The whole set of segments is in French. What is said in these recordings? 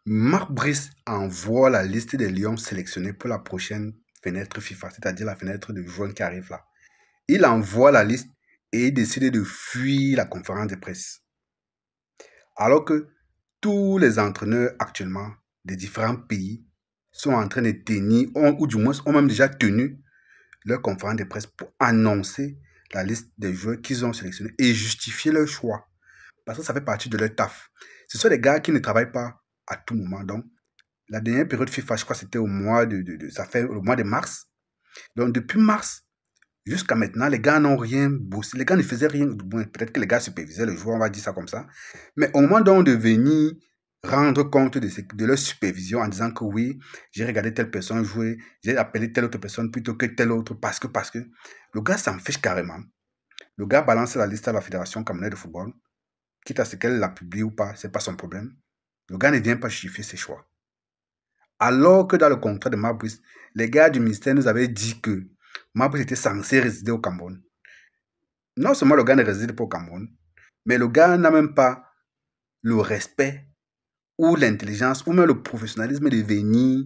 Marc Brice envoie la liste des lions sélectionnés pour la prochaine fenêtre FIFA, c'est-à-dire la fenêtre de juin qui arrive là. Il envoie la liste et il décide de fuir la conférence de presse. Alors que tous les entraîneurs actuellement des différents pays sont en train de tenir, ou du moins ont même déjà tenu leur conférence de presse pour annoncer la liste des joueurs qu'ils ont sélectionnés et justifier leur choix. Parce que ça fait partie de leur taf. Ce sont des gars qui ne travaillent pas à tout moment. Donc, la dernière période FIFA, je crois que c'était au mois ça fait le mois de mars. Donc, depuis mars jusqu'à maintenant, les gars n'ont rien bossé. Les gars ne faisaient rien. Bon, peut-être que les gars supervisaient le joueur, on va dire ça comme ça. Mais au moment donc de venir rendre compte de leur supervision en disant que oui, j'ai regardé telle personne jouer, j'ai appelé telle autre personne plutôt que telle autre parce que le gars s'en fiche carrément. Le gars balance la liste à la Fédération camerounaise de football, quitte à ce qu'elle la publie ou pas, c'est pas son problème. Le gars ne vient pas justifier ses choix. Alors que dans le contrat de Marc Brice, les gars du ministère nous avaient dit que Marc Brice était censé résider au Cameroun. Non seulement le gars ne réside pas au Cameroun, mais le gars n'a même pas le respect ou l'intelligence ou même le professionnalisme de venir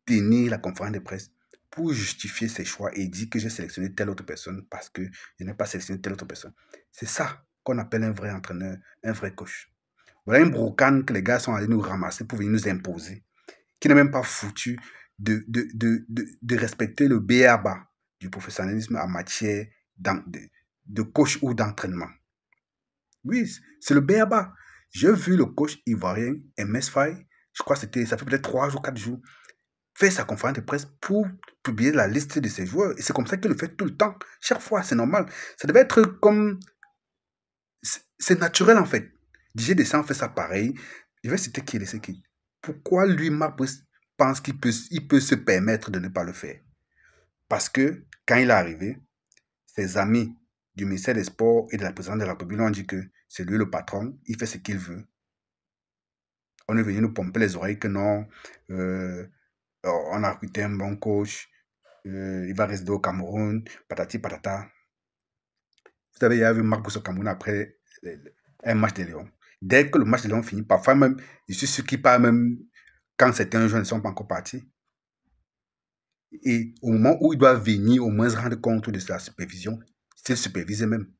tenir la conférence de presse pour justifier ses choix et dire que j'ai sélectionné telle autre personne parce que je n'ai pas sélectionné telle autre personne. C'est ça qu'on appelle un vrai entraîneur, un vrai coach. Voilà une brocane que les gars sont allés nous ramasser pour venir nous imposer, qui n'est même pas foutu de respecter le b.a.-ba du professionnalisme en matière de coach ou d'entraînement. Oui, c'est le b.a.-ba. J'ai vu le coach ivoirien, MS Faye, je crois que ça fait peut-être 3 jours, 4 jours, faire sa conférence de presse pour publier la liste de ses joueurs. Et c'est comme ça qu'il le fait tout le temps. Chaque fois, c'est normal. Ça devait être comme... C'est naturel en fait. DJ Deschamps fait ça pareil. Je vais citer qui c'est qui. Pourquoi lui, Marc Brice, pense qu'il peut se permettre de ne pas le faire? Parce que quand il est arrivé, ses amis du ministère des Sports et de la présidente de la République lui ont dit que c'est lui le patron, il fait ce qu'il veut. On est venu nous pomper les oreilles que non, on a recruté un bon coach, il va résider au Cameroun, patati patata. Vous savez, il y a eu Marc Brice au Cameroun après un match de Lyon. Dès que le match de Lyon finit, parfois même, je suis sûr qu'il part même quand certains jeunes ne sont pas encore partis. Et au moment où il doit venir au moins se rendre compte de sa supervision, c'est superviser même.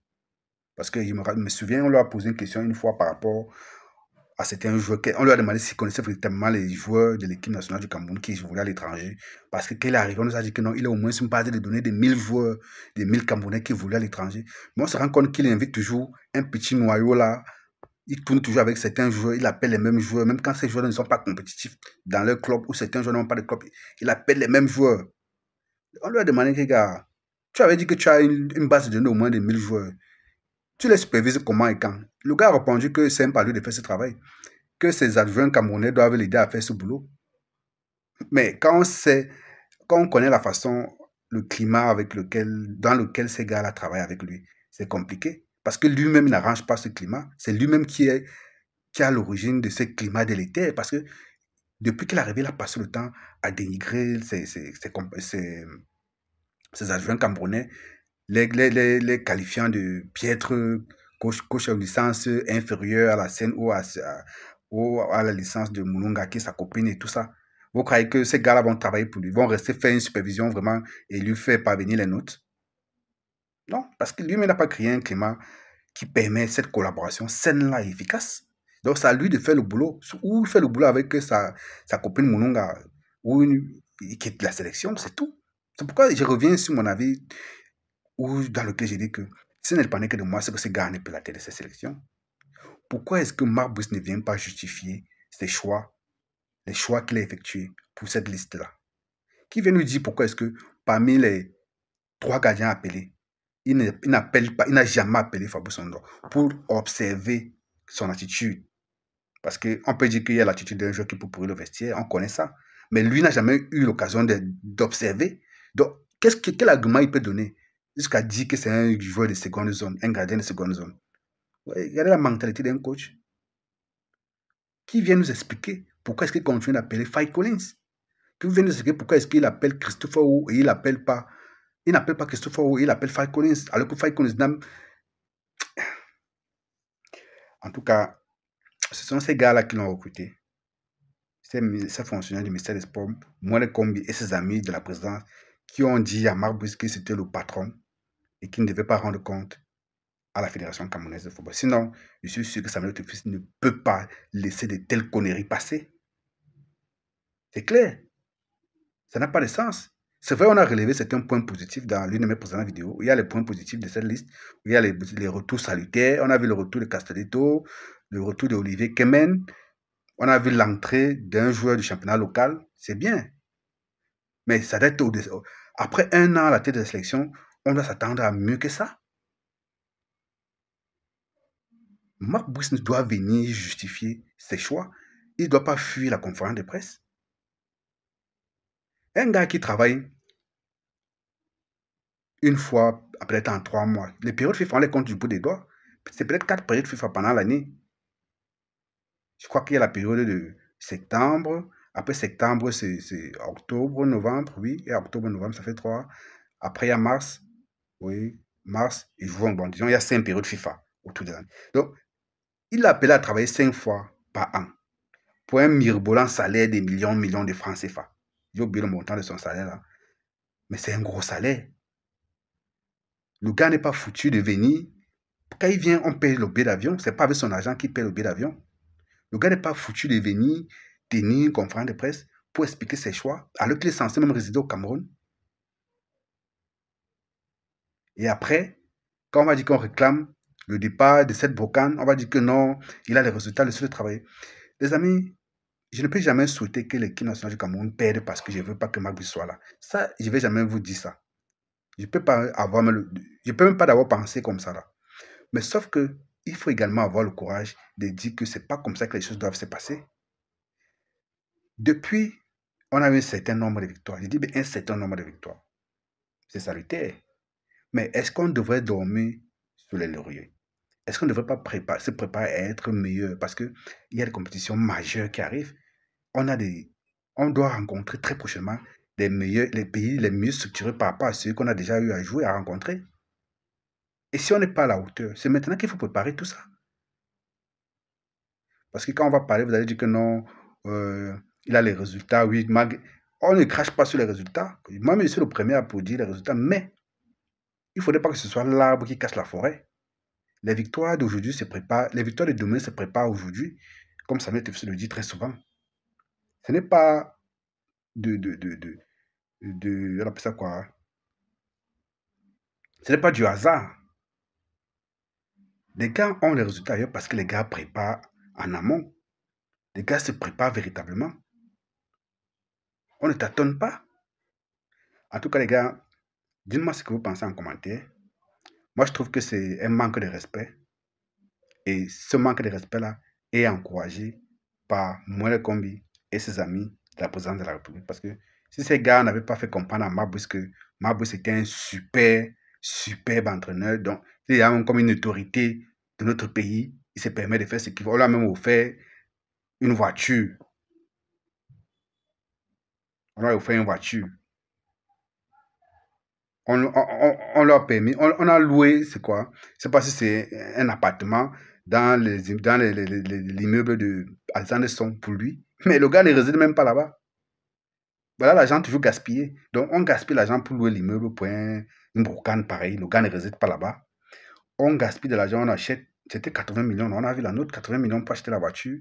Parce que je me souviens, on lui a posé une question une fois par rapport à certains joueurs. On lui a demandé s'il connaissait véritablement les joueurs de l'équipe nationale du Cameroun qui voulaient à l'étranger. Parce que quand il est arrivé, on nous a dit que non, il a au moins une base de données de 1000 joueurs, de 1000 Camerounais qui voulaient à l'étranger. Mais on se rend compte qu'il invite toujours un petit noyau là. Il tourne toujours avec certains joueurs, il appelle les mêmes joueurs, même quand ces joueurs ne sont pas compétitifs dans leur club ou certains joueurs n'ont pas de club, il appelle les mêmes joueurs. On lui a demandé, gars, tu avais dit que tu as une base de données au moins de 1000 joueurs. Tu les supervises comment et quand? Le gars a répondu que c'est pas lui de faire ce travail, que ses adjoints camerounais doivent l'aider à faire ce boulot. Mais quand on connaît la façon, le climat dans lequel ces gars-là travaillent avec lui, c'est compliqué. Parce que lui-même n'arrange pas ce climat. C'est lui-même qui est à l'origine de ce climat délétère. Parce que depuis qu'il est arrivé, il a passé le temps à dénigrer ses adjoints camerounais, les qualifiant de piètres coach à licence inférieure à la scène ou à la licence de Moulunga, qui est sa copine et tout ça. Vous croyez que ces gars-là vont travailler pour lui, vont rester faire une supervision vraiment et lui faire parvenir les notes? Non, parce que lui-même n'a pas créé un climat qui permet cette collaboration saine-là et efficace. Donc, c'est à lui de faire le boulot. Ou il fait le boulot avec sa copine Mounonga, ou qui quitte la sélection, c'est tout. C'est pourquoi je reviens sur mon avis dans lequel j'ai dit que ce n'est pas que de moi, c'est que ce gars n'est pas la tête de cette sélection. Pourquoi est-ce que Marc Brice ne vient pas justifier ses choix, les choix qu'il a effectués pour cette liste-là? Qui vient nous dire pourquoi est-ce que parmi les 3 gardiens appelés, il n'a jamais appelé Fabrice Ondoh pour observer son attitude. Parce qu'on peut dire qu'il y a l'attitude d'un joueur qui peut pourrir le vestiaire, on connaît ça. Mais lui n'a jamais eu l'occasion d'observer. Donc, quel argument il peut donner jusqu'à dire que c'est un joueur de seconde zone, un gardien de seconde zone? Ouais, regardez la mentalité d'un coach qui vient nous expliquer pourquoi est-ce qu'il continue d'appeler Faye Collins. Qui vient nous expliquer pourquoi est-ce qu'il appelle Christopher Wu et il n'appelle pas Christopher Wu, il appelle Faye Collins, alors que Faye Collins n'a... En tout cas, ce sont ces gars-là qui l'ont recruté. ces fonctionnaires du ministère des Sports, Moele Kombi et ses amis de la présidence, qui ont dit à Marc Brice que c'était le patron et qu'il ne devait pas rendre compte à la Fédération camerounaise de football. Sinon, je suis sûr que Samuel Eto'o-Fils ne peut pas laisser de telles conneries passer. C'est clair. Ça n'a pas de sens. C'est vrai, on a relevé certains points positifs dans l'une de mes précédentes vidéos. Il y a les points positifs de cette liste. Il y a les retours salutaires. On a vu le retour de Castelletto, le retour d'Olivier Kemen. On a vu l'entrée d'un joueur du championnat local. C'est bien. Mais ça doit être après un an à la tête de la sélection, on doit s'attendre à mieux que ça. Marc Brice doit venir justifier ses choix. Il ne doit pas fuir la conférence de presse. Un gars qui travaille une fois, peut-être en 3 mois, les périodes FIFA, on les compte du bout des doigts. C'est peut-être 4 périodes FIFA pendant l'année. Je crois qu'il y a la période de septembre. Après septembre, c'est octobre, novembre, oui. Et octobre, novembre, ça fait 3. Après, il y a mars. Oui, mars et juin. Bon, disons, il y a 5 périodes FIFA autour de l'année. Donc, il l'a appelé à travailler 5 fois par an pour un mirobolant salaire de millions de francs CFA. J'ai oublié le montant de son salaire là. Mais c'est un gros salaire. Le gars n'est pas foutu de venir. Quand il vient, on paye le billet d'avion. Ce n'est pas avec son argent qu'il paye le billet d'avion. Le gars n'est pas foutu de venir tenir une conférence de presse pour expliquer ses choix, alors qu'il est censé même résider au Cameroun. Et après, quand on va dire qu'on réclame le départ de cette Bocane, on va dire que non, il a les résultats, le seul travail. Les amis, je ne peux jamais souhaiter que l'équipe nationale du Cameroun perde parce que je ne veux pas que Marc Brice soit là. Ça, je ne vais jamais vous dire ça. Je ne peux pas avoir, je peux même pas d'avoir pensé comme ça là. Mais sauf que il faut également avoir le courage de dire que c'est pas comme ça que les choses doivent se passer. Depuis, on a eu un certain nombre de victoires. Je dis bien un certain nombre de victoires. C'est salutaire. Mais est-ce qu'on devrait dormir sur les lauriers? Est-ce qu'on ne devrait pas se préparer à être meilleur? Parce qu'il y a des compétitions majeures qui arrivent. On doit rencontrer très prochainement les pays les mieux structurés par rapport à ceux qu'on a déjà eu à jouer, à rencontrer. Et si on n'est pas à la hauteur, c'est maintenant qu'il faut préparer tout ça. Parce que quand on va parler, vous allez dire que non, il a les résultats, oui, on ne crache pas sur les résultats. Moi, je suis le premier à applaudir les résultats, mais il ne faudrait pas que ce soit l'arbre qui cache la forêt. Les victoires d'aujourd'hui se préparent, les victoires de demain se préparent aujourd'hui, comme Samuel Eto'o-Fils le dit très souvent. Ce n'est pas on appelle ça quoi? Ce n'est pas du hasard. Les gars ont les résultats ailleurs parce que les gars préparent en amont. Les gars se préparent véritablement. On ne tâtonne pas. En tout cas, les gars, dites-moi ce que vous pensez en commentaire. Moi, je trouve que c'est un manque de respect. Et ce manque de respect-là est encouragé par Moele Kombi et ses amis de la présidence de la République. Parce que si ces gars n'avaient pas fait comprendre à Marc Brice que Marc Brice était un superbe entraîneur, donc il y a même comme une autorité de notre pays, il se permet de faire ce qu'il veut. On lui a même offert une voiture. On lui a offert une voiture. On leur a permis, on a loué, c'est quoi? Je ne sais pas si c'est un appartement dans l'immeuble de Alexandre Son pour lui. Mais le gars ne réside même pas là-bas. Voilà l'argent toujours gaspillé. Donc on gaspille l'argent pour louer l'immeuble pour une brocane pareil. Le gars ne réside pas là-bas. On gaspille de l'argent, on achète. C'était 80 millions. On a vu la note, 80 millions pour acheter la voiture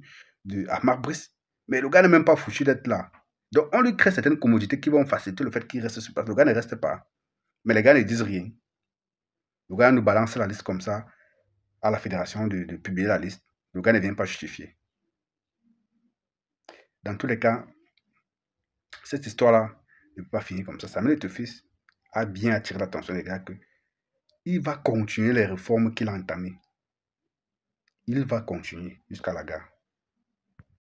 à Marc Brice. Mais le gars n'est même pas foutu d'être là. Donc on lui crée certaines commodités qui vont faciliter le fait qu'il reste sur place. Le gars ne reste pas. Mais les gars ne disent rien. Le gars nous balance la liste comme ça à la fédération de publier la liste. Le gars ne vient pas justifier. Dans tous les cas, cette histoire-là ne peut pas finir comme ça. Samuel Eto'o-Fils a bien attiré l'attention des gars que il va continuer les réformes qu'il a entamées. Il va continuer jusqu'à la gare.